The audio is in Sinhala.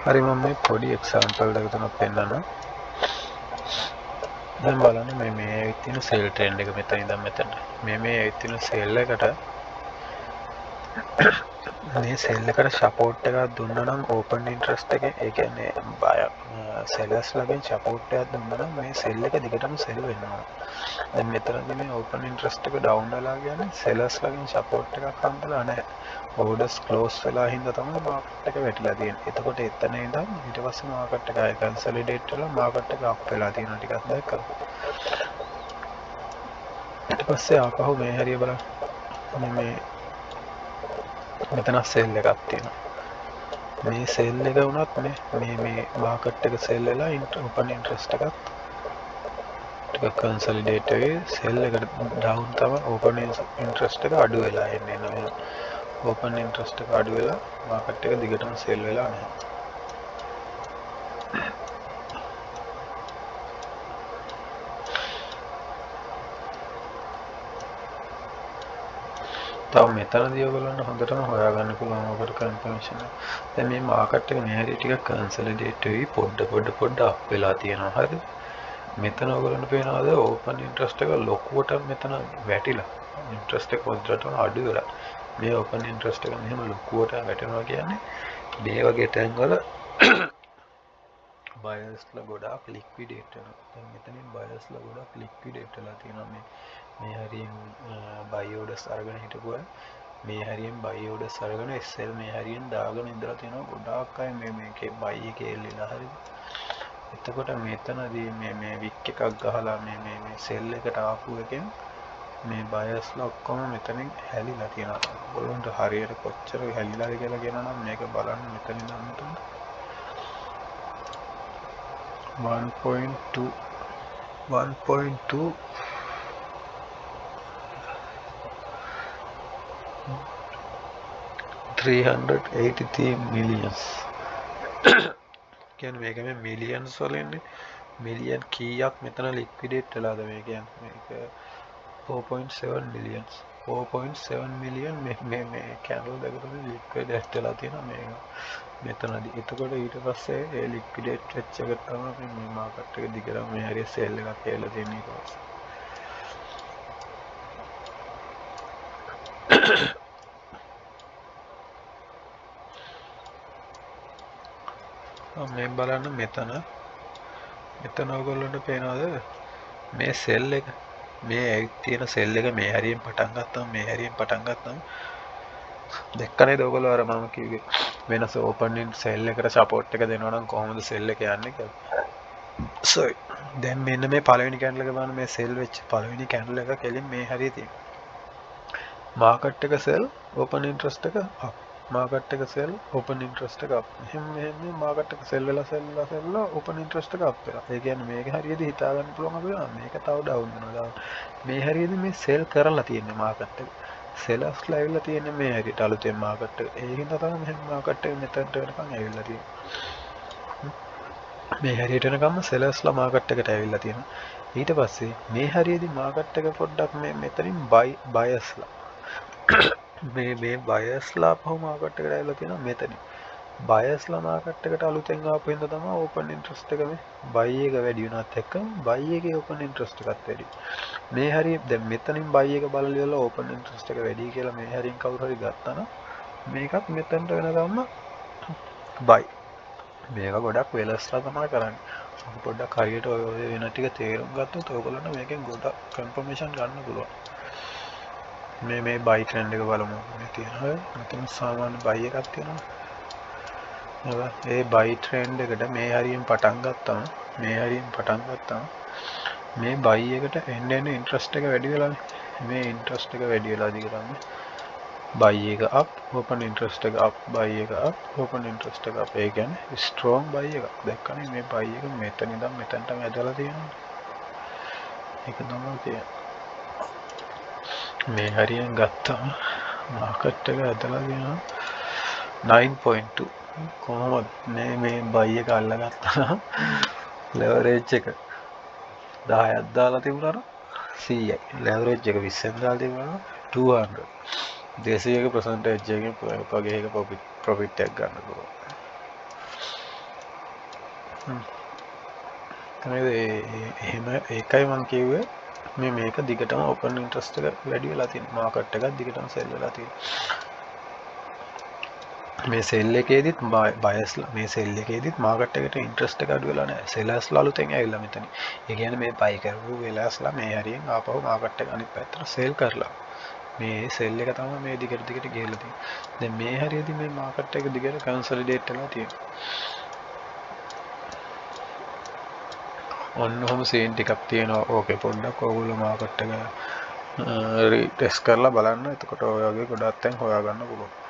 හරි මම මේ පොඩි එක්සාම්පල් එකක් තුනක් පෙන්නන්නම්. දැන් බලන්න මේ ඇවිත් තියෙන සෙල් ට්‍රෙන්ඩ් එක මෙතන ඉඳන් මෙතනට. මේ ඇවිත් තියෙන සෙල් එකට මේ සෙල් එකට සපෝට් එකක් දුන්නා නම් ඕපන් ඉන්ට්‍රස්ට් එකේ ඒ කියන්නේ සෙලර්ස්ලාගෙන් සපෝට් එකක් දුන්නා නම් මේ සෙල් එක දිගටම සෙල් වෙනවා. දැන් මෙතනදී මේ ඕපන් ඉන්ට්‍රස්ට් එක ඩවුන් වෙලා කියන්නේ සෙලර්ස්ලාගෙන් සපෝට් එකක් හම්බෙලා නැහැ. ඕඩර්ස් ක්ලෝස් වෙලා හින්දා තමයි මාකට් එක වැටිලා තියෙන්නේ. එතකොට එතන ඉඳන් ඊට පස්සේ මාකට් එක ආයෙ කන්සොලිඩේට් වෙලා මාකට් එක අප් වෙලා තියෙනවා ටිකක් දැක්කද? ඊට පස්සේ ආපහු මේ හරිය බලන්න. මේ මෙතන සෙල් එකක් තියෙනවා. මේ සෙල් එක වුණත් මේ මාකට් එක සෙල් වෙලා ඕපන් ඉන්ට්‍රස්ට් එකත් ටිකක් කන්සොලිඩේට් වෙයි. සෙල් එක ඩවුන් තමයි ඕපන් ඉන්ට්‍රස්ට් එක අඩු වෙලා එන්නේ නේද? ඕපන් ඉන්ට්‍රස්ට් එක අඩු වෙලා මාකට් එක දිගටම සෙල් වෙලා නැහැ. තව මෙතනදී ඔයගොල්ලන්ට හොඳටම හොයාගන්න පුළුවන් ඔකට කන්ෆර්මේෂන් එක. දැන් මේ මාකට් එක මේ හැටි ටිකක් කන්සොලිඩේට් වෙවි පොඩ අප් වෙලා තියෙනවා. හරිද? මෙතන ඔයගොල්ලන්ට පේනවාද ඕපන් ඉන්ට්‍රස්ට් එක ලොකුවට මෙතන වැටිලා. ඉන්ට්‍රස්ට් එක පොඩ්ඩට අඩු වෙලා. මේ ඕපන් ඉන්ට්‍රස්ට් එක මෙහෙම ලොකුවට වැටෙනවා කියන්නේ මේ වගේ තැන්වල බයර්ස්ලා ගොඩාක් ලික්විඩේට් වෙනවා. දැන් මෙතනින් බයර්ස්ලා ගොඩාක් ලික්විඩේට් වෙලා තියෙනවා මේ හරියෙන් බයි ඕඩර්ස් අරගෙන හිටපු අය මේ හරියෙන් බයි ඕඩර්ස් අරගෙන SL මේ හරියෙන් දාගෙන ඉඳලා තියෙනවා ගොඩාක් අය මේකේ බයි එකේ එල්ලලා හරිද. එතකොට මෙතනදී මේ වික් එකක් ගහලා මේ සෙල් එකට ආපු එකෙන් මේ බයර්ස්ලා ඔක්කොම මෙතනින් හැලිලා තියෙනවා. ඔයගොල්ලන්ට හරියට කොච්චර හැලිලාද කියලා කියනවා නම් මේක බලන්න මෙතනින් අන්නතන 1.2 383 millions කියන්නේ මේක මේ මිලියන්ස් වලින්නේ මිලියන් කීයක් මෙතන ලික්විඩේට් වෙලාද මේ කියන්නේ මේක 4.7 millions 4.7 million මේ කැන්ඩල් දෙක තුනේ ලික්විඩේට් වෙලා තියෙනවා මේක මෙතනදී. එතකොට ඊට පස්සේ ඒ ලික්විඩේට් වෙච්ච එක තමයි මේ මාකට් එක දිගටම මේ හරිය සෙල් එකක් කියලා තියෙන ඊට පස්සේ. මේ බලන්න මෙතන ඔයගොල්ලන්ට පේනවද මේ සෙල් එක මේ ඇවිත් තියෙන සෙල් එක මේ හරියෙන් පටන් ගත්තම දැක්කනේද ඔයගොල්ලෝ අර මම කිව්වේ වෙනස ඕපන් ඉන් සෙල් එකට සපෝට් එක දෙනවා නම් කොහොමද සෙල් එක යන්නේ කියලා. සෝයි දැන් මෙන්න මේ පළවෙනි කැන්ඩල් එක බලන්න මේ සෙල් වෙච්ච පළවෙනි කැන්ඩල් එක කෙලින් මේ හරිය තියෙනවා. මාකට් එක සෙල් ඕපන් ඉන්ට්‍රස්ට් එක අප් මාකට් එක සෙල් ඕපන් ඉන්ට්‍රස්ට් එක අප් මෙහෙම මාකට් එක සෙල් වෙලා ඕපන් ඉන්ට්‍රස්ට් එක අප් වෙලා. ඒ කියන්නේ මේක හරියට හිතා ගන්න පුළුවන් අපිට මේක තව ඩවුන් වෙනවා. මේ හරියට මේ සෙල් කරලා තියෙන්නේ මාකට් එක. සෙලර්ස්ලා ඇවිල්ලා තියෙන්නේ මේ හරියට අලුතෙන් මාකට් එක. ඒ හින්දා තමයි මෙහෙම මාකට් එක මෙතනට වෙනකන් ඇවිල්ලා තියෙන්නේ. මේ හරියට එනකම්ම සෙලර්ස්ලා මාකට් එකට ඇවිල්ලා තියෙනවා. ඊට පස්සේ මේ හරියේදී මාකට් එක පොඩ්ඩක් මෙතනින් බයස්ලා මේ බයස්ලා පහු මාකට් එකට ඇවිල්ලා තියෙනවා මෙතනින්. බයස්ලා මාකට් එකට අලුතෙන් ආපු හින්දා තමයි ඕපන් ඉන්ට්‍රස්ට් එක මේ බයි එක වැඩි වෙනත් එක්ක බයි එකේ ඕපන් ඉන්ට්‍රස්ට් එකත් වැඩි. මේ හරිය දැන් මෙතනින් බයි එක බලලා ඉවරලා ඕපන් ඉන්ට්‍රස්ට් එක වැඩි කියලා මේ හරියෙන් කවුරු හරි ගත්තා නම් මේකත් මෙතනට වෙනකම්ම බයි. මේක ගොඩක් වෙලස්ලා තමයි කරන්නේ. අපි පොඩ්ඩක් හරියට ඔය වෙන ටික තේරුම් ගත්තොත් ඔයගොල්ලන්ට මේකෙන් ගොඩක් කන්ෆර්මේෂන් ගන්න පුළුවන්. මේ බයි ට්‍රෙන්ඩ් එක බලමු. මේ තියෙනවා මෙතන සාමාන්‍ය බයි එකක් තියෙනවා. ඒ බයි ට්‍රෙන්ඩ් එකට මේ හරියෙන් පටන් ගත්තම මේ බයි එකට එන්න ඉන්ට්‍රස්ට් එක වැඩි වෙලානේ. මේ ඉන්ට්‍රස්ට් එක වැඩි වෙලා දිගටම බයි එක අප් ඕපන් ඉන්ට්‍රස්ට් එක අප් බයි එක අප් ඕපන් ඉන්ට්‍රස්ට් එක අප්. ඒ කියන්නේ ස්ට්‍රෝං බයි එකක්. දැක්කනේ මේ බයි එක මෙතන ඉඳන් මෙතනටම ඇදලා තියෙනවා. ඒක තමයි කියන්නේ. මේ හරියෙන් ගත්තම මාකට් එක ඇදලා තියෙනවා 9.2. කොහොමද මේ බයි එක අල්ලගත්තා ලෙවරේජ් එක 10ක් දාලා තිබුණා නම් 100යි. ලෙවරේජ් එක 20ක් දාලා තිබුණා නම් 200. 200ක percentage එකකින් වගේ එක ප්‍රොෆිට් එකක් ගන්න පුළුවන්. එහෙම ඒකයි මම කිව්වේ මේක දිගටම ඕපන් ඉන්ට්‍රස්ට් එක වැඩි වෙලා තියෙන මාකට් එකක් දිගටම සෙල් වෙලා තියෙන මේ සෙල් එකේදීත් බයස්ලා මේ සෙල් එකේදීත් මාකට් එකට ඉන්ට්‍රස්ට් එක අඩු වෙලා නැහැ සෙලර්ස්ලා අලුතෙන් ඇවිල්ලා මෙතන ඒ කියන්නේ මේ බයි කරපු වෙලාස්ලා මේ හරියෙන් ආපහු මාකට් එක අනිත් පැත්තට සෙල් කරලා මේ සෙල් එක තමයි මේ දිගට ගිහලා තියෙන්නේ දැන් මේ හරියදී මේ මාකට් එක දිගට කන්සොලිඩේට් වෙලා තියෙනවා ඔන්න ඔහොම සීන් ටිකක් තියෙනවා ඕකේ පොඩ්ඩක් ඕගොල්ලෝ මාකට් එක ටෙස්ට් කරලා බලන්න එතකොට ඔය වගේ ගොඩක් තැන් හොයාගන්න පුළුවන්